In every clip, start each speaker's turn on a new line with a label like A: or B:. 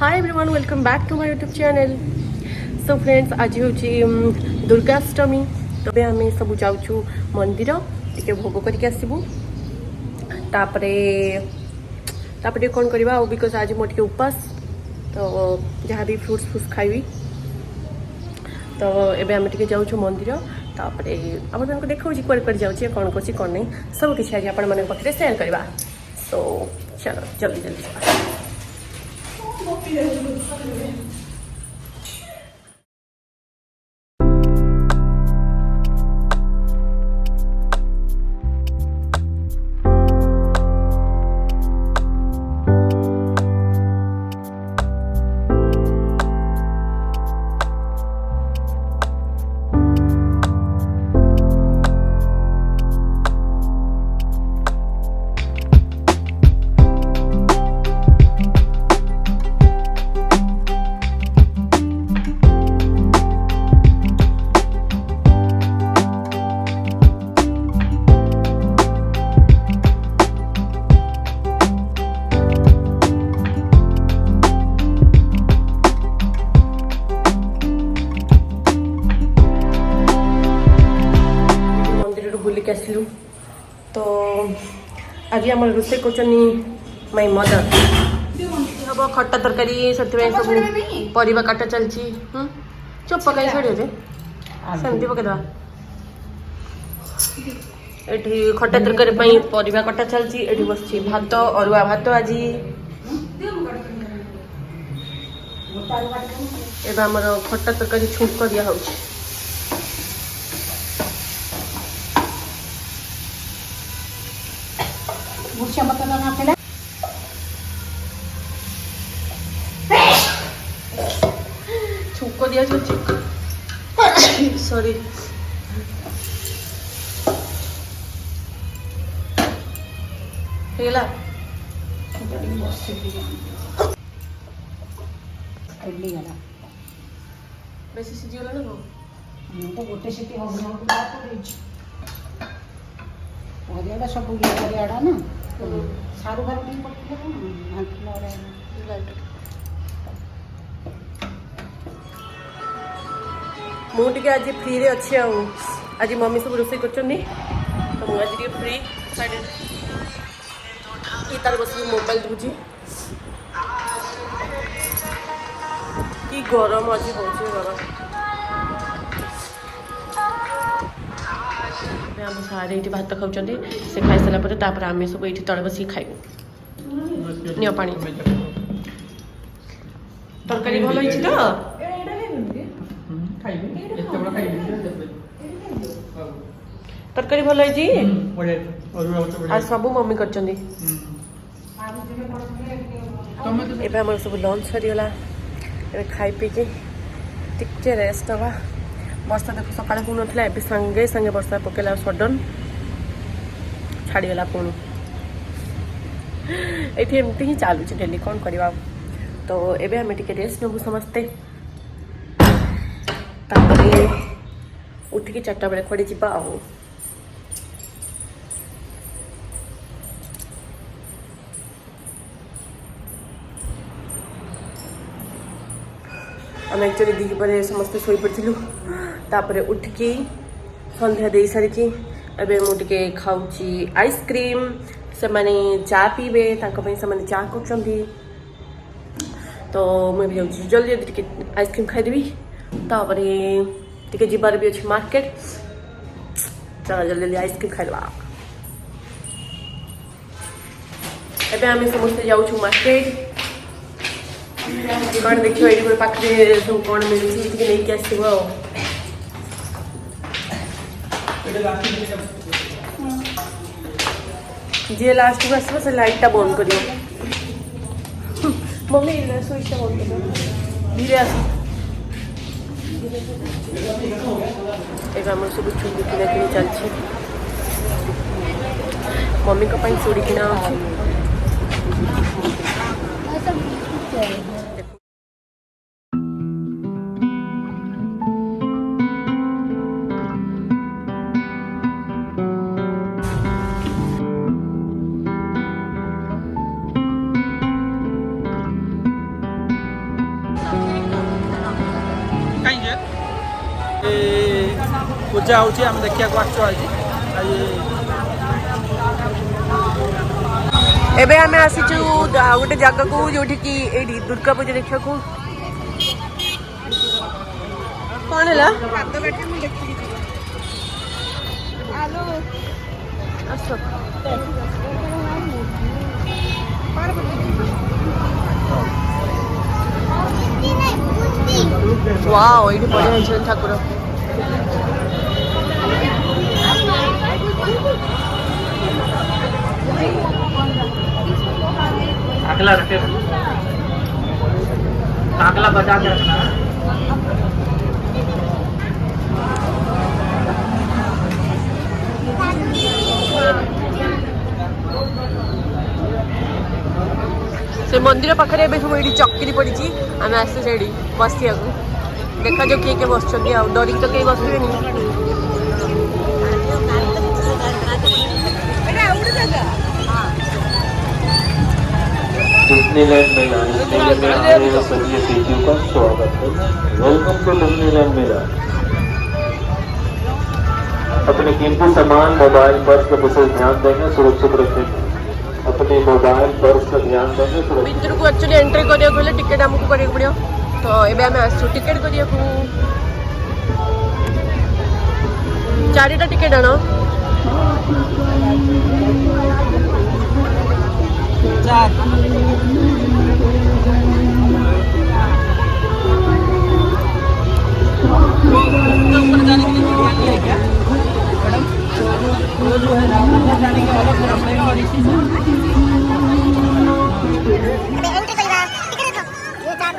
A: Hi everyone welcome back to my YouTube channel. So friends आज हूँ दुर्गाष्टमी तबे आम सब जाऊँ मंदिर टे भोग करके आसबू तापरे कौन करवा बिकज आज मोटे उपास तो जहाँ भी फ्रुट्स फ्रुट्स खाइबी तो एबे आम टे जाऊँ मंदिर तापरे आप देखा कुआड़े कुआड़े जाऊँगी कौन कर कौन नहीं सब किसी आज आपण मान पाखे सेयार करवा। तो चलो जल्दी जल्दी बुलिक आसलु। तो आज आम रोसे कर माय मदर हम खट्टा तरकारी से सब परिवा काटा चलती चुप पकड़ छड़े सेमती पकईदा ये खट्टा तरकारी परिवा कटा चलती ये बस भात अरुआ भात आज एवं आमर खट्टा तरकारी छुंक दिया हो छुंक दिया सॉरी हेला बेसी सीझीगला ना तो गोटे सीटी हरियाड़ा सब हरियाड़ा ना सारू घर मुझे आज फ्री रे अच्छी आज मम्मी सब रोसे कर तो मुझे फ्री तार बस मोबाइल देखुची कि गरम आज बहुत गरम आम सारे ये भात खाऊँ से खाई सारापर आम सब ये तले बस खाइबू नि पा तरकारी भल तो तरकारी भल आज सब मम्मी कर सब लंच सरीगला खाई पीके टे रेस्ट हवा वर्षा देख सका हूँ ना सांगे सांगे वर्षा पकेला सडन छाड़गला पुणी ये एमती ही चलुच डेली कौन करवा। तो एबे आम टे रेस्ट नबू समस्ते उठिकी 4टा बेले कुआड़े जा आम एक्चुअली दिपरे समस्ते शोई पड़ू तापर उठिकी संध्या दे सारी एबे मुझे खाऊची आइसक्रीम से माने चा पीबे से माने चा कर तो मुझे जाऊँ जल्दी जल्दी आइसक्रीम खाईदेवी तापर टे जीवार भी अच्छे मार्केट चलो जल्दी जल्दी आइसक्रीम खाइदवा। एबे आम समस्ते जाऊँ मार्केट कौन देखिए ये गोटे पाखे सब कौन मिलती नहीं आसव जी लास्ट को आसो से लाइटा बंद कर मम्मी स्विचटा बंद कर धीरे आस एम सब चूड़ी किना कि चलती मम्मी को चूड़ी किना
B: पूजा होची हम देखिया को आछो आज
A: एबे हमें आसीचु गोटे जगह को जोठी की एडी दुर्गा पूजा देखा को कौन है ला हेलो असो वाओ एडी बढ़िया है ठाकुर
B: अगला रखे अगला बजा के रखना से मंदिर पाखे सब ये चक्री पड़ी आम आसू से बसिया देखा जो किए बस डरिक तो कहीं बसवे
C: डिज्नीलैंड मेला में आने वाले सभी अतिथियों का स्वागत है। वेलकम टू डिज्नीलैंड मेला। अपने कीमती सामान मोबाइल पर्स का विशेष ध्यान देंगे, सुरक्षित रखेंगे। अपने मोबाइल पर्स का ध्यान देंगे।
A: भीतर को एक्चुअली एंट्री करिया गले टिकट हमको करिया पड़ियो तो एबे हमें आसु टिकट करिया को 4टा टिकट आनो
B: ऊपर जाने के लिए मीडिया है क्या मैडम वो जो है ना ऊपर जाने के बाद फिर हम लेंगे और इसी से एंट्री करेगा टिकट देखो ये 4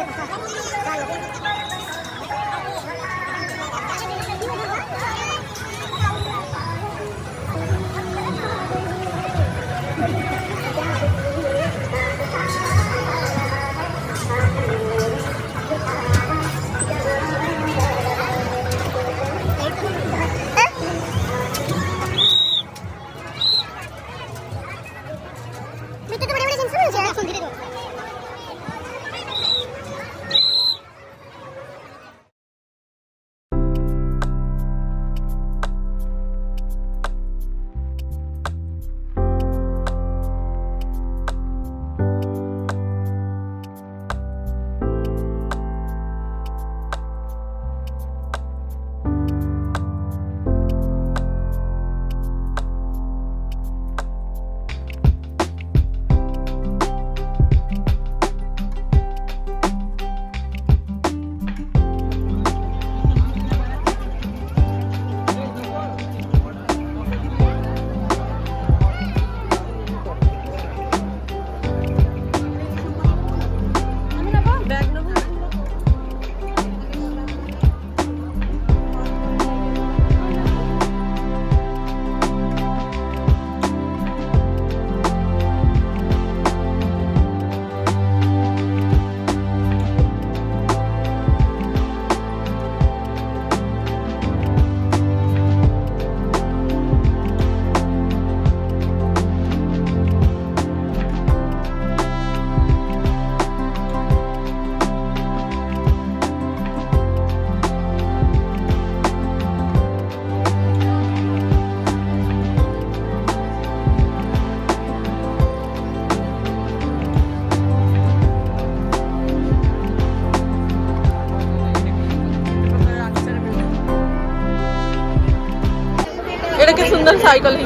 A: सुंदर साइकिल ही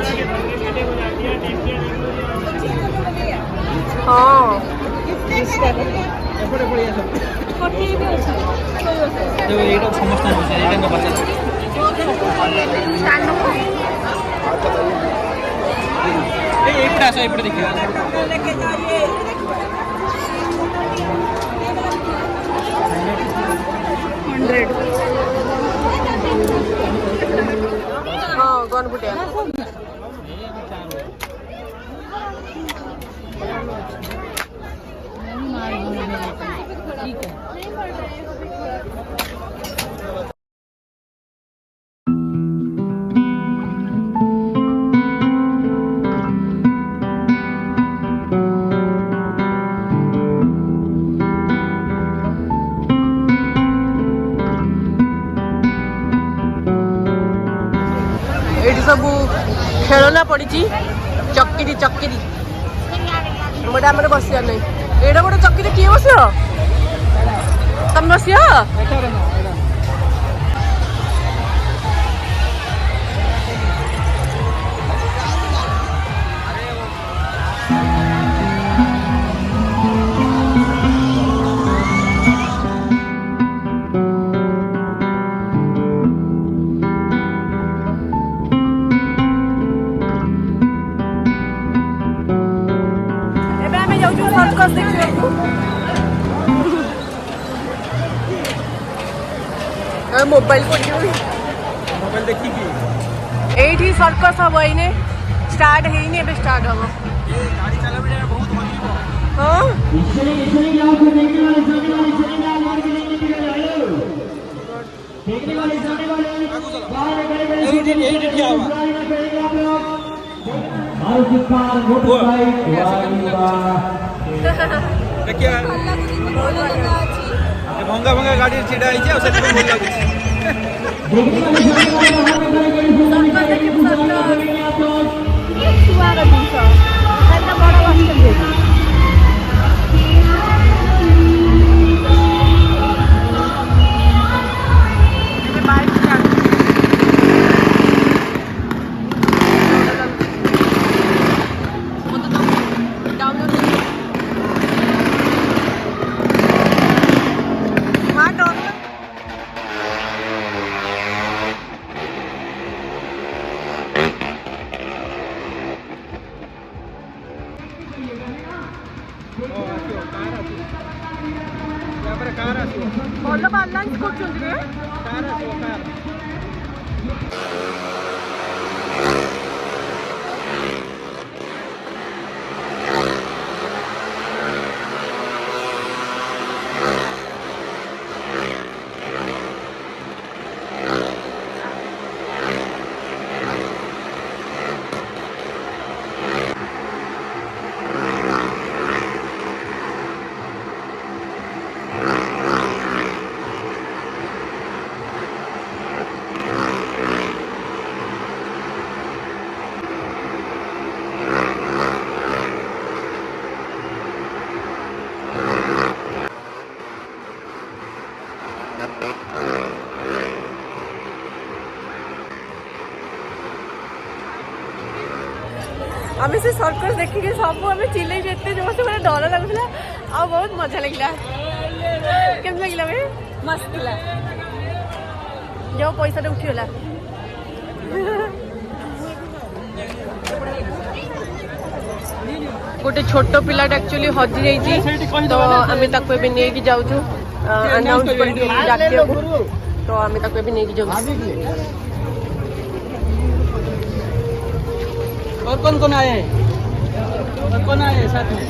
A: हाँ हाँ कौन बुटिया ठीक है।
B: सब खेलना पड़ी चक्की गोटे आम बसिया नहीं एटा गोटे चक्की किए बस तुम बसिया सर्कस देखिए मोबाइल
D: मोबाइल देखिए
B: एठी सर्कस हम एने स्टार्ट हेनी एबे स्टार्ट हम
D: गाड़ी चला बहुत
B: हां
D: देखिए भंगा भंगा गाड़ी छिड़ा है से भल
B: आम से सर्कस देखिए सब आम चिल्ले एत जोर से मैंने डर लगुला आ बहुत मजा लगे केम लगे भाई मस्त लगा जो पैसा उठीगला गोटे छोट पिलाटा एक्चुअली हजि जाइए तो आम नहीं जाऊँ अनाउंस कर तो आम नहीं जाऊँ
D: और कौन आए और कौन आए साथ में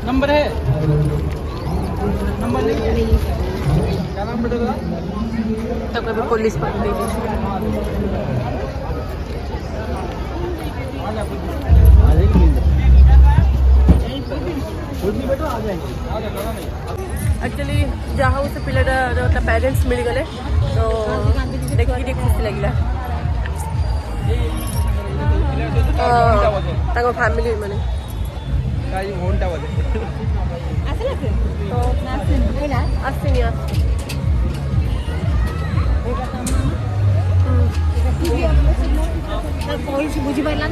D: नंबर है नंबर नहीं है क्या नाम पड़ेगा
B: तो कभी पुलिस पकड़ ली एक्चुअली जहाँ से पिलाटा पेरेंट्स मिल गले तो देखिए खुशी लगे फैमिली मैंने आसनी बुझी पारा